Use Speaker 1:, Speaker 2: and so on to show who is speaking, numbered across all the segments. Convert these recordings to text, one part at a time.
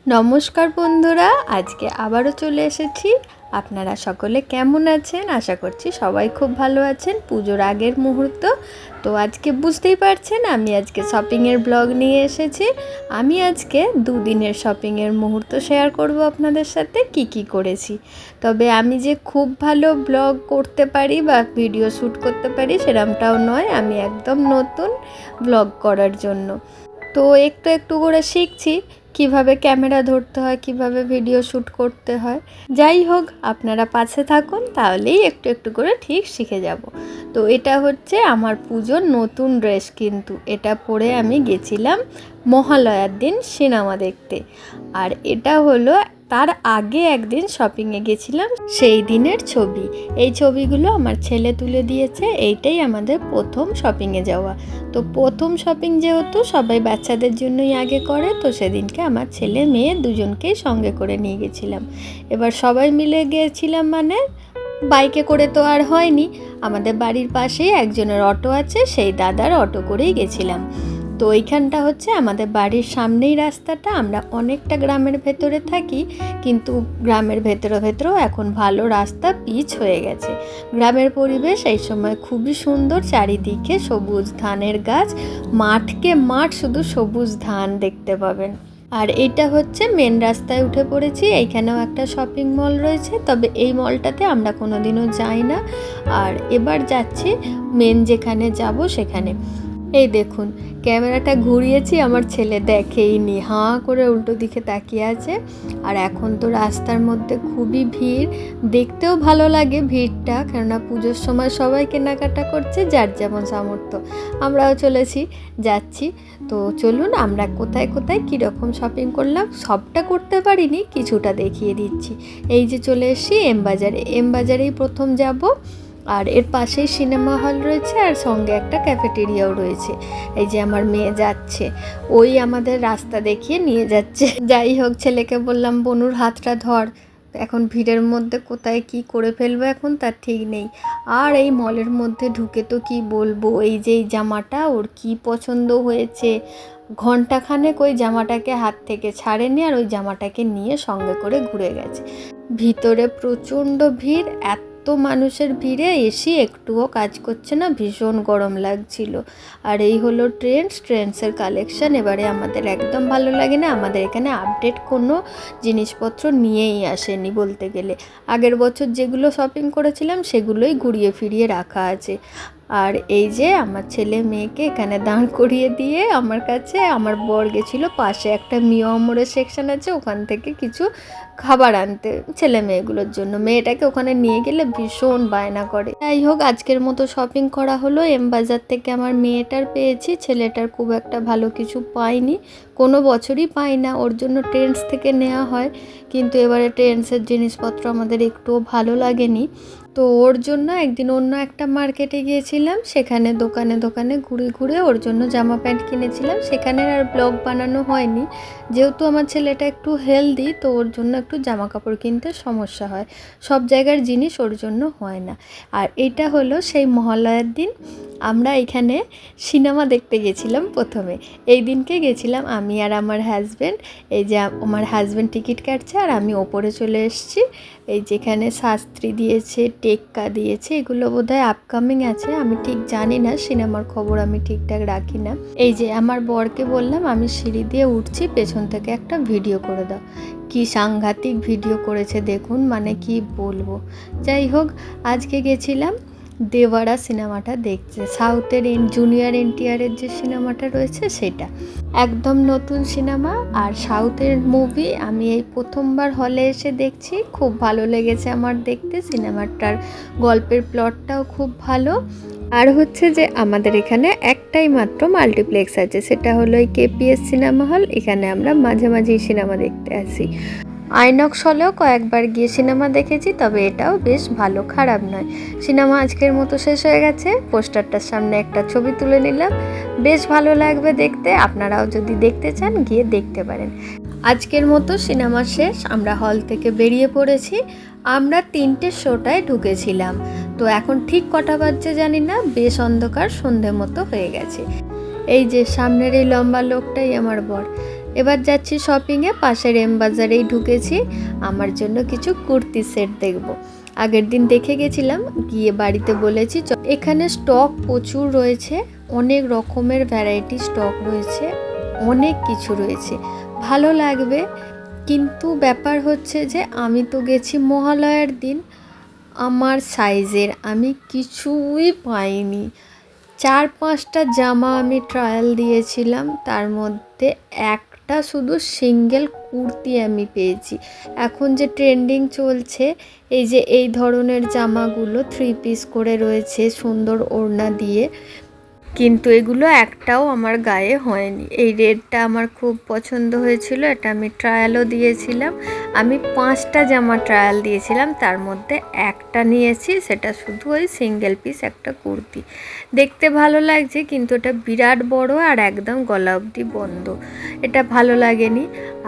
Speaker 1: নমস্কার বন্ধুরা, আজকে আবারও চলে এসেছি। আপনারা সকলে কেমন আছেন? আশা করছি সবাই খুব ভালো আছেন। পুজোর আগের মুহূর্ত তো আজকে বুঝতেই পারছেন, আমি আজকে শপিংয়ের ব্লগ নিয়ে এসেছি। আমি আজকে দুদিনের শপিংয়ের মুহূর্ত শেয়ার করব আপনাদের সাথে, কি করেছি। তবে আমি যে খুব ভালো ব্লগ করতে পারি বা ভিডিও শ্যুট করতে পারি সেরকমটাও নয়, আমি একদম নতুন ব্লগ করার জন্য। তো একটু একটু করে শিখছি কিভাবে ক্যামেরা ধরতে হয়, কিভাবে ভিডিও শ্যুট করতে হয়। যাই হোক, আপনারা পাশে থাকুন, তাহলেই একটু একটু করে ঠিক শিখে যাব। তো এটা হচ্ছে আমার পুজোর নতুন ড্রেস, কিন্তু এটা পরে আমি গেছিলাম মহালয়ার দিন সিনেমা দেখতে। আর এটা হলো তার আগে একদিন শপিংয়ে গেছিলাম, সেই দিনের ছবি। এই ছবিগুলো আমার ছেলে তুলে দিয়েছে। এইটাই আমাদের প্রথম শপিংয়ে যাওয়া। তো প্রথম শপিং যেহেতু সবাই বাচ্চাদের জন্যই আগে করে, তো সেদিনকে আমার ছেলে মেয়ে দুজনকেই সঙ্গে করে নিয়ে গেছিলাম। এবার সবাই মিলে গিয়েছিলাম, মানে বাইকে করে তো আর হয়নি। আমাদের বাড়ির পাশেই একজনের অটো আছে, সেই দাদার অটো করেই গেছিলাম। তো এইখানটা হচ্ছে আমাদের বাড়ির সামনেই রাস্তাটা। আমরা অনেকটা গ্রামের ভেতরে থাকি, কিন্তু গ্রামের ভেতরেও এখন ভালো রাস্তা পিচ হয়ে গেছে। গ্রামের পরিবেশ এই সময় খুবই সুন্দর, চারিদিকে সবুজ ধানের গাছ, মাঠকে মাঠ শুধু সবুজ ধান দেখতে পাবেন। আর এটা হচ্ছে মেন রাস্তায় উঠে পড়েছি। এইখানেও একটা শপিং মল রয়েছে, তবে এই মলটাতে আমরা কোনোদিনও যাই না। আর এবার যাচ্ছি মেন যেখানে যাব সেখানে। এই দেখুন, ক্যামেরাটা ঘুরিয়েছি, আমার ছেলে দেখেইনি, হাঁ করে উল্টো দিকে তাকিয়ে আছে। আর এখন তো রাস্তার মধ্যে খুবই ভিড়, দেখতেও ভালো লাগে ভিড়টা, কেননা পুজোর সময় সবাই কেনাকাটা করছে, যার যেমন সামর্থ্য। আমরাও যাচ্ছি। তো চলুন আমরা কোথায় কোথায় কীরকম শপিং করলাম, সবটা করতে পারিনি, কিছুটা দেখিয়ে দিচ্ছি। এই যে চলে এসেছি এম বাজারেই প্রথম যাব। আর এর পাশেই সিনেমা হল রয়েছে, আর সঙ্গে একটা ক্যাফেটেরিয়াও রয়েছে। এই যে আমার মেয়ে যাচ্ছে, ওই আমাদের রাস্তা দেখিয়ে নিয়ে যাচ্ছে। যাই হোক, ছেলেকে বললাম বনুর হাতটা ধর, এখন ভিড়ের মধ্যে কোথায় কি করে ফেলবো এখন তার ঠিক নেই। আর এই মলের মধ্যে ঢুকে তো কি বলবো, এই যে এই জামাটা ওর কি পছন্দ হয়েছে, ঘন্টাখানেক ওই জামাটাকে হাত থেকে ছাড়েনি, আর ওই জামাটাকে নিয়ে সঙ্গে করে ঘুরে গেছে। ভিতরে প্রচণ্ড ভিড়, এত মানুষের ভিড়ে এসি একটুও কাজ করছে না, ভীষণ গরম লাগছিল। আর এই হলো ট্রেন্ডসের কালেকশন। এবারে আমাদের একদম ভালো লাগে না, আমাদের এখানে আপডেট কোনো জিনিসপত্র নিয়েই আসেনি বলতে গেলে। আগের বছর যেগুলো শপিং করেছিলাম সেগুলোই ঘুরিয়ে ফিরিয়ে রাখা আছে। আর এই যে আমার ছেলে মেয়েকে এখানে দাঁড় করিয়ে দিয়ে আমার কাছে আমার বর গেছিলো পাশে একটা মিয়ামরের সেকশন আছে, ওখান থেকে কিছু খাবার আনতে ছেলে মেয়েগুলোর জন্য। মেয়েটাকে ওখানে নিয়ে গেলে ভীষণ বায়না করে। যাই হোক, আজকের মতো শপিং করা হলো। এম বাজার থেকে আমার মেয়েটার পেয়েছি, ছেলেটার খুব একটা ভালো কিছু পাইনি, কোনো বছরই পাই না, ওর জন্য ট্রেন্ডস থেকে নেওয়া হয়। কিন্তু এবারে ট্রেন্ডসের জিনিসপত্র আমাদের একটুও ভালো লাগেনি। তো ওর জন্য একদিন অন্য একটা মার্কেটে গিয়েছিলাম, সেখানে দোকানে ঘুরে ওর জন্য জামা প্যান্ট কিনেছিলাম। সেখানে আর ব্লগ বানানো হয়নি, যেহেতু আমার ছেলেটা একটু হেলদি, তো ওর জন্য একটু জামা কাপড় কিনতে সমস্যা হয়, সব জায়গার জিনিস ওর জন্য হয় না। আর এটা হলো সেই মহালয়ার দিন, আমরা এখানে সিনেমা দেখতে গেছিলাম প্রথমে। এই দিনকে গেছিলাম আমি আর আমার হাজব্যান্ড। এই যে আমার হাজব্যান্ড টিকিট কাটছে আর আমি ওপরে চলে এসেছি। এই যেখানে শাস্ত্রী দিয়েছে, টেক্কা দিয়েছে, এগুলো বোধহয় আপকামিং আছে, আমি ঠিক জানি না, সিনেমার খবর আমি ঠিকঠাক রাখি না। এই যে আমার বরকে বললাম আমি সিঁড়ি দিয়ে উঠছি, পেছন থেকে একটা ভিডিও করে দাও। কি সাংঘাতিক ভিডিও করেছে দেখুন, মানে কি বলবো। যাই হোক, আজকে গেছিলাম দেওয়ারা সিনেমাটা দেখছে, সাউথের জুনিয়র এনটিআরের যে সিনেমাটা রয়েছে সেটা একদম নতুন সিনেমা। আর সাউথের মুভি আমি এই প্রথমবার হলে এসে দেখছি, খুব ভালো লেগেছে আমার দেখতে। সিনেমাটার গল্পের প্লটটাও খুব ভালো। আর হচ্ছে যে আমাদের এখানে একটাই মাত্র মাল্টিপ্লেক্স আছে, সেটা হলো এই কেপিএস সিনেমা হল। এখানে আমরা মাঝে মাঝেই সিনেমা দেখতে আসি। আইনক্স হলেও কয়েকবার গিয়ে সিনেমা দেখেছি, তবে এটাও বেশ ভালো, খারাপ নয়। সিনেমা আজকের মতো শেষ হয়ে গেছে, পোস্টারটার সামনে একটা ছবি তুলে নিলাম, বেশ ভালো লাগবে দেখতে। আপনারাও যদি দেখতে চান গিয়ে দেখতে পারেন। আজকের মতো সিনেমা শেষ, আমরা হল থেকে বেরিয়ে পড়েছি। আমরা 3টে শোটায় ঢুকেছিলাম, তো এখন ঠিক কটা বাজছে জানি না, বেশ অন্ধকার, সন্ধে মতো হয়ে গেছে। এই যে সামনের এই লম্বা লোকটাই আমার বর। এবার যাচ্ছি শপিংয়ে, পাশের এম বাজারেই ঢুকেছি, আমার জন্য কিছু কুর্তি সেট দেখব। আগের দিন দেখে গেছিলাম, গিয়ে বাড়িতে বলেছি এখানে স্টক প্রচুর রয়েছে, অনেক রকমের ভ্যারাইটি স্টক রয়েছে, অনেক কিছু রয়েছে, ভালো লাগবে। কিন্তু ব্যাপার হচ্ছে যে আমি তো গেছি মহালয়ার দিন, আমার সাইজের আমি কিছুই পাইনি। 4-5টা জামা আমি ট্রায়াল দিয়েছিলাম, তার মধ্যে একটা শুধু সিঙ্গেল কুর্তি আমি পেয়েছি। এখন যে ট্রেন্ডিং চলছে এই যে এই ধরনের জামাগুলো 3 পিস করে রয়েছে সুন্দর ওড়না দিয়ে, কিন্তু এগুলো একটাও আমার গায়ে হয়নি। এই রেডটা আমার খুব পছন্দ হয়েছিল, এটা আমি ট্রায়ালও দিয়েছিলাম। আমি 5টা জামা ট্রায়াল দিয়েছিলাম, তার মধ্যে একটা নিয়েছি, সেটা শুধু ওই সিঙ্গেল পিস একটা কুর্তি। দেখতে ভালো লাগছে কিন্তু এটা বিরাট বড় আর একদম গলা অবধি বন্ধ, এটা ভালো লাগেনি।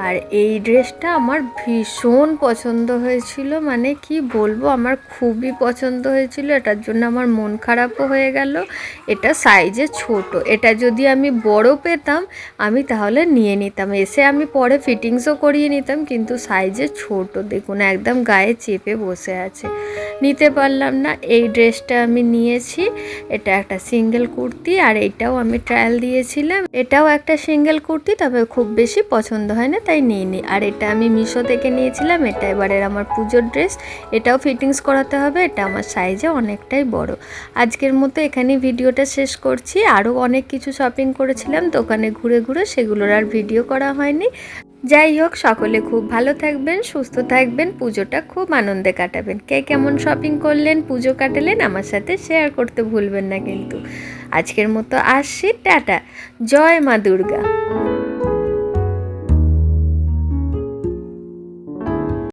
Speaker 1: আর এই ড্রেসটা আমার ভীষণ পছন্দ হয়েছিল, মানে কি বলবো, আমার খুবই পছন্দ হয়েছিল, এটার জন্য আমার মন খারাপও হয়ে গেল। এটা সাইজে ছোট, এটা যদি আমি বড় পেতাম আমি তাহলে নিয়ে নিতাম, এসে আমি পরে ফিটিংসও করিয়ে নিতাম, কিন্তু সাইজে ছোট, দেখুন একদম গায়ে চেপে বসে আছে, নিতে পারলাম না। এই ড্রেসটা আমি নিয়েছি, এটা একটা সিঙ্গেল কুর্তি, আর এটাও আমি ট্রায়াল দিয়েছিলাম, এটাও একটা সিঙ্গেল কুর্তি, তবে খুব বেশি পছন্দ হয় না তাই নিইনি। আর এটা আমি মিশো থেকে নিয়েছিলাম, এটা এবারের আমার পুজোর ড্রেস, এটাও ফিটিংস করাতে হবে, এটা আমার সাইজে অনেকটাই বড়। আজকের মতো এখানেই ভিডিওটা শেষ করছি। আরও অনেক কিছু শপিং করেছিলাম দোকানে ঘুরে ঘুরে, সেগুলোর আর ভিডিও করা হয়নি। যাই হোক, সকলে খুব ভালো থাকবেন, সুস্থ থাকবেন, পুজোটা খুব আনন্দে কাটাবেন। কে কেমন শপিং করলেন, পুজো কাটালেন, আমার সাথে শেয়ার করতে ভুলবেন না কিন্তু। আজকের মতো আসছি, টাটা, জয় মা দুর্গা।